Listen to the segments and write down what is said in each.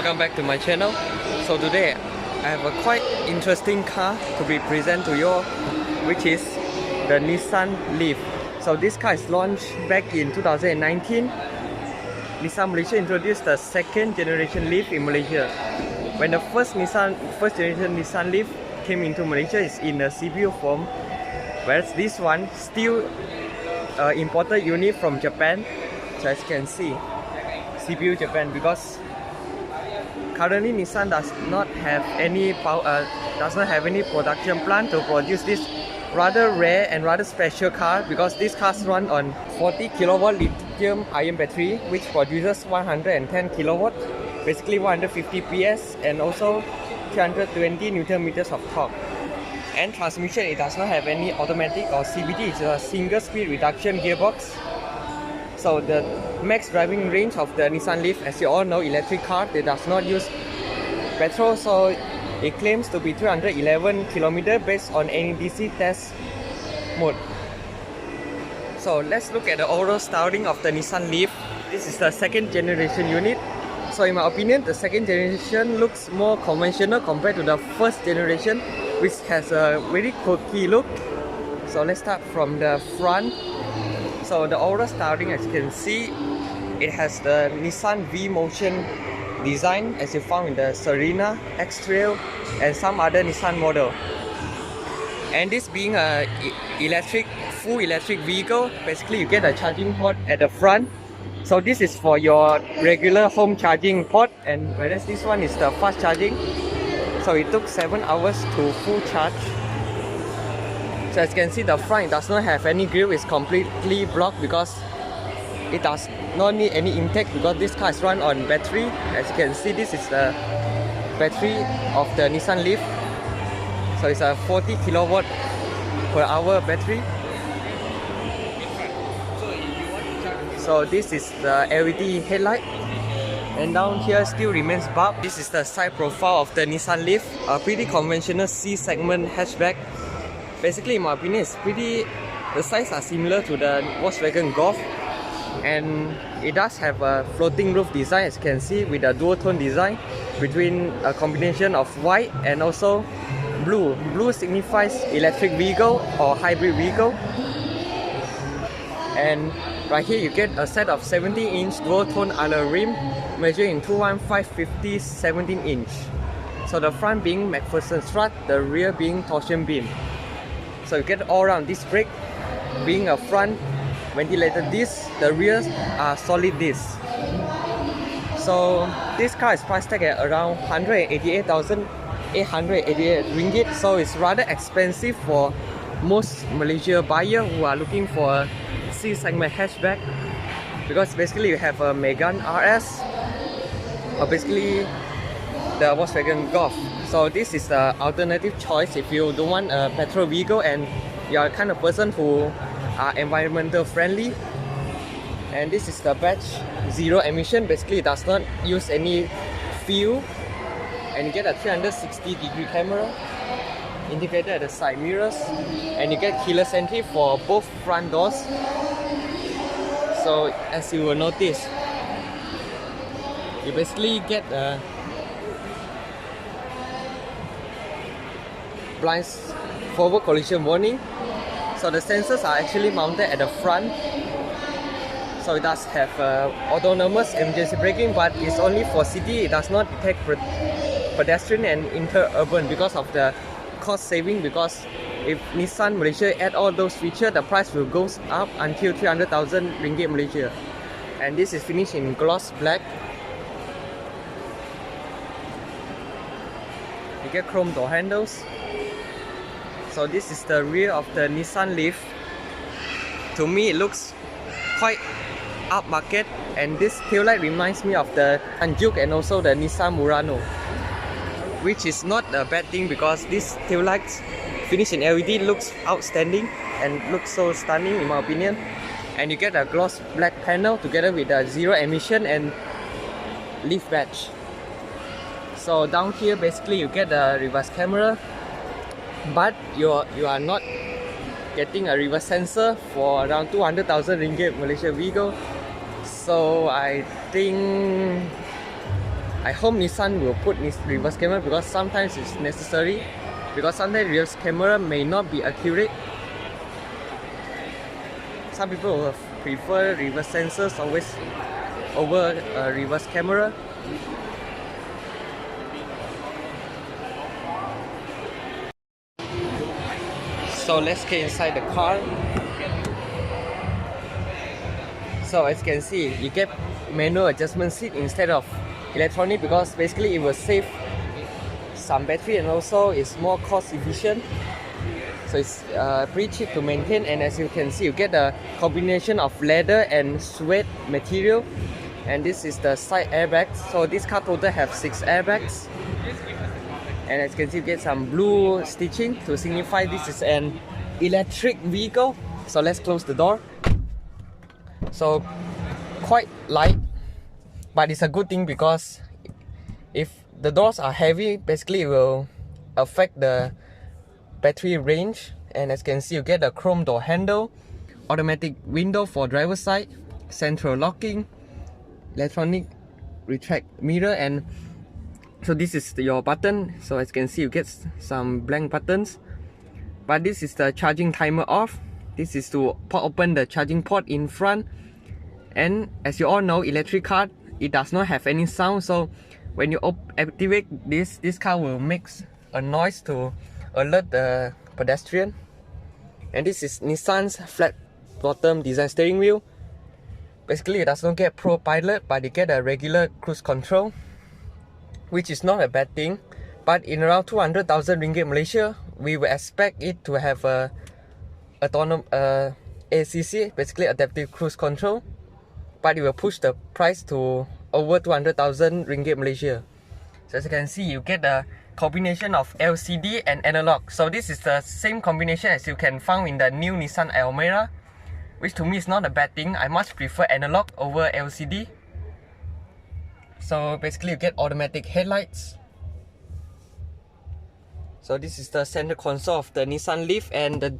welcome back to my channel. So today I have a quite interesting car to be present to you all, which is the Nissan Leaf. So this car is launched back in 2019. Nissan Malaysia introduced the second generation Leaf in Malaysia. When the first generation Nissan Leaf came into Malaysia is in a CPU form, whereas this one still imported unit from Japan. So as you can see, CPU Japan, because currently Nissan does not have any production plant to produce this rather rare and rather special car, because this car run on 40 kilowatt lithium ion battery, which produces 110 kilowatt, basically 150 PS, and also 320 Newton meters of torque. And transmission, it does not have any automatic or CVT. It's a single speed reduction gearbox. So the max driving range of the Nissan Leaf, as you all know, electric car, it does not use petrol, so it claims to be 311 km based on NEDC test mode. So let's look at the overall styling of the Nissan Leaf. This is the second generation unit. So in my opinion, the second generation looks more conventional compared to the first generation, which has a very quirky look. So let's start from the front. So the overall styling, as you can see, it has the Nissan V-Motion design as you found in the Serena, X-Trail and some other Nissan model. And this being a full electric vehicle, basically you get a charging port at the front. So this is for your regular home charging port, and whereas this one is the fast charging. So it took 7 hours to full charge. So as you can see, the front, it does not have any grille, it's completely blocked because it does not need any intake, because this car is run on battery. As you can see, this is the battery of the Nissan Leaf. So it's a 40 kilowatt per hour battery. So this is the LED headlight, and down here still remains bulb. This is the side profile of the Nissan Leaf, a pretty conventional C segment hatchback. Basically, in my opinion, the size are similar to the Volkswagen Golf, and it does have a floating roof design, as you can see, with a dual tone design between a combination of white and also blue. Blue signifies electric vehicle or hybrid vehicle. And right here you get a set of 17-inch dual tone alloy rim measuring 215/50 17-inch. So the front being McPherson strut, the rear being torsion beam. So you get all around disc brake being a front ventilated disc, the rears are solid discs. So this car is priced tag at around 188,888 ringgit. So it's rather expensive for most Malaysia buyer who are looking for a C segment hatchback, because basically you have a Megane RS or basically the Volkswagen Golf. So this is the alternative choice if you don't want a petrol vehicle and you are the kind of person who are environmental friendly. And this is the batch zero emission, basically it does not use any fuel, and you get a 360-degree camera integrated at the side mirrors, and you get keyless entry for both front doors. So as you will notice, you basically get a blind forward collision warning. So the sensors are actually mounted at the front. So it does have autonomous emergency braking, but it's only for city. It does not detect pedestrian and interurban because of the cost saving, because if Nissan Malaysia add all those features, the price will go up until 300,000 ringgit Malaysia. And this is finished in gloss black. You get chrome door handles. So this is the rear of the Nissan Leaf. To me, it looks quite upmarket, and this taillight reminds me of the Juke and also the Nissan Murano, which is not a bad thing, because this taillights finished in LED looks outstanding and looks so stunning in my opinion. And you get a gloss black panel together with a zero emission and Leaf badge. So down here basically you get a reverse camera, but you are not getting a reverse sensor for around 200,000 ringgit Malaysia vehicle. So I think I hope Nissan will put this reverse camera because sometimes it's necessary, because sometimes reverse camera may not be accurate. Some people will prefer reverse sensors always over a reverse camera. So let's get inside the car. So as you can see, you get manual adjustment seat instead of electronic because basically it will save some battery and also it's more cost efficient. So it's pretty cheap to maintain, and as you can see, you get a combination of leather and suede material. And this is the side airbags. So this car total have 6 airbags. And as you can see, you get some blue stitching to signify this is an electric vehicle. So let's close the door. So quite light, but it's a good thing because if the doors are heavy, basically it will affect the battery range. And as you can see, you get a chrome door handle, automatic window for driver's side, central locking, electronic retract mirror, and so this is your button. So as you can see, you get some blank buttons, but this is the charging timer off. This is to pop open the charging port in front. And as you all know, electric car, it does not have any sound, so when you activate this car will make a noise to alert the pedestrian. And this is Nissan's flat bottom design steering wheel. Basically it does not get Pro Pilot, but you get a regular cruise control, which is not a bad thing. But in around 200,000 ringgit Malaysia, we will expect it to have a autonomous ACC, basically adaptive cruise control, but it will push the price to over 200,000 ringgit Malaysia. So as you can see, you get a combination of LCD and analog. So this is the same combination as you can find in the new Nissan Almera, which to me is not a bad thing. I much prefer analog over LCD. So basically you get automatic headlights. So this is the center console of the Nissan Leaf, and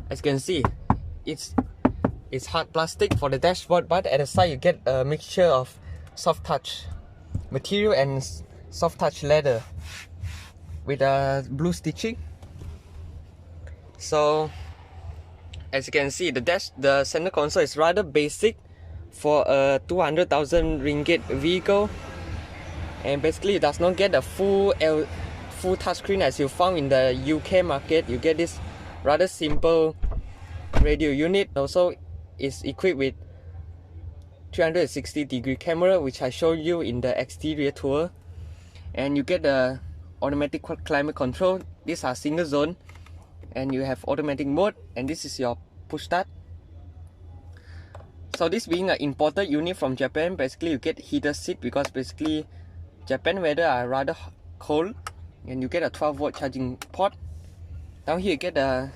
as you can see, it's hard plastic for the dashboard, but at the side you get a mixture of soft touch material and soft touch leather with a blue stitching. So as you can see, the center console is rather basic for a 200,000 ringgit vehicle, and basically it does not get a full touchscreen as you found in the UK market. You get this rather simple radio unit. Also is equipped with 360-degree camera, which I showed you in the exterior tour, and you get the automatic climate control. These are single zone, and you have automatic mode, and this is your push start. So this being an imported unit from Japan, basically you get heated seat because basically Japan weather are rather cold, and you get a 12-volt charging port. Down here you get a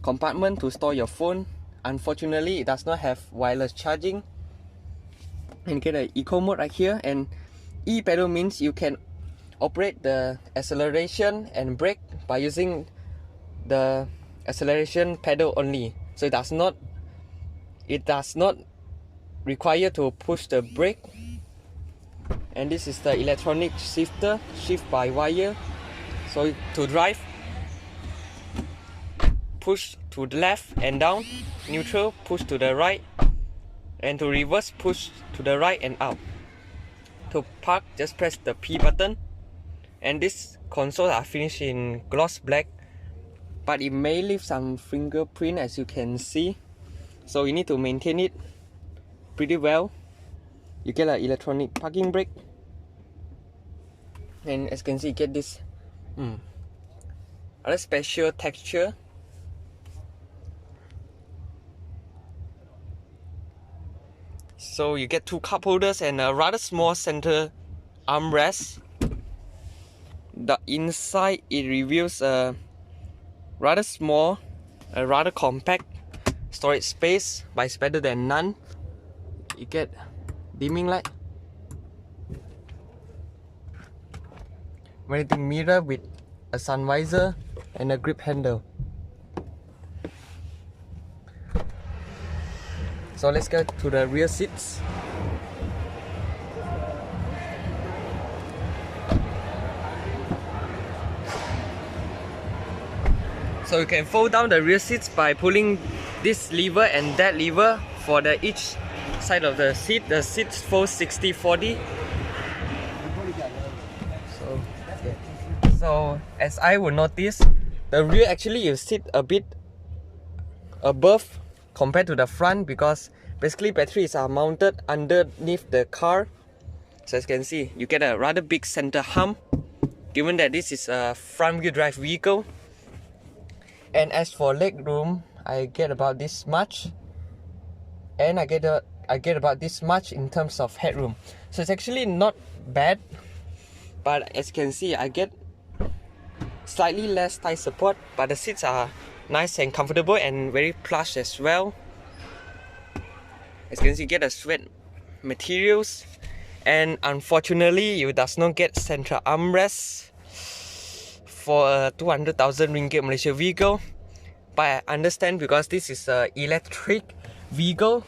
compartment to store your phone. Unfortunately, it does not have wireless charging. And you get an eco mode right here, and e-pedal means you can operate the acceleration and brake by using the acceleration pedal only. So it does not require to push the brake. And this is the electronic shifter, shift by wire. So to drive, push to the left and down, neutral, push to the right, and to reverse, push to the right and out. To park, just press the P button. And this console are finished in gloss black, but it may leave some fingerprint as you can see, so you need to maintain it pretty well. You get an electronic parking brake, and as you can see, you get this other special texture. So you get 2 cup holders and a rather small center armrest. The inside, it reveals a rather small, a rather compact storage space, but it's better than none. You get dimming light, venting mirror with a sun visor and a grip handle. So let's go to the rear seats. So you can fold down the rear seats by pulling this lever and that lever for the each side of the seat. The seats fold 60-40. So as I would notice, the rear actually you sit a bit above compared to the front, because basically batteries are mounted underneath the car. So as you can see, you get a rather big center hump, given that this is a front wheel drive vehicle. And as for leg room, I get about this much, and I get about this much in terms of headroom. So it's actually not bad, but as you can see, I get slightly less thigh support, but the seats are nice and comfortable and very plush as well. As you can see, you get a sweat materials, and unfortunately you does not get central armrest for a 200,000 ringgit Malaysia vehicle. But I understand, because this is an electric vehicle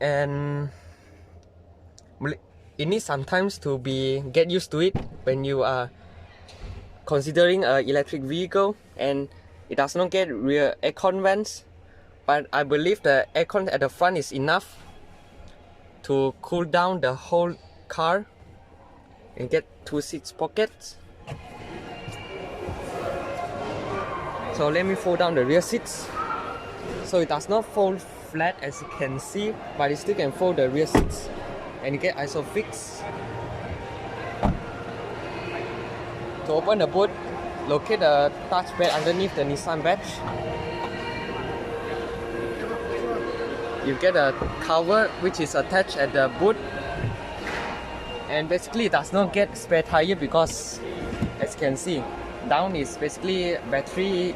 and it needs sometimes to get used to it when you are considering an electric vehicle, and it does not get rear aircon vents. But I believe the aircon at the front is enough to cool down the whole car, and get 2 seats pockets. So let me fold down the rear seats. So it does not fold flat as you can see, but it still can fold the rear seats, and you get isofix. To open the boot, locate the touchpad underneath the Nissan badge. You get a cover which is attached at the boot, and basically it does not get spare tire, because as you can see, down is basically battery,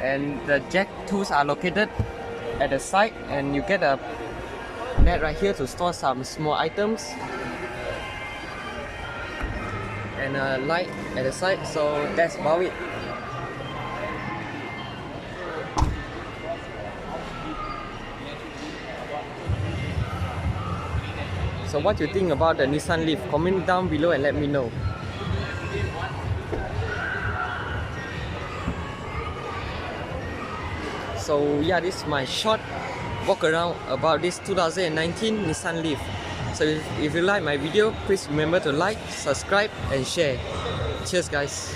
and the jack tools are located at the side, and you get a net right here to store some small items, and a light at the side. So that's about it. So what you think about the Nissan Leaf? Comment down below and let me know. So yeah, this is my short walk around about this 2019 Nissan Leaf. So if you like my video, please remember to like, subscribe and share. Cheers guys.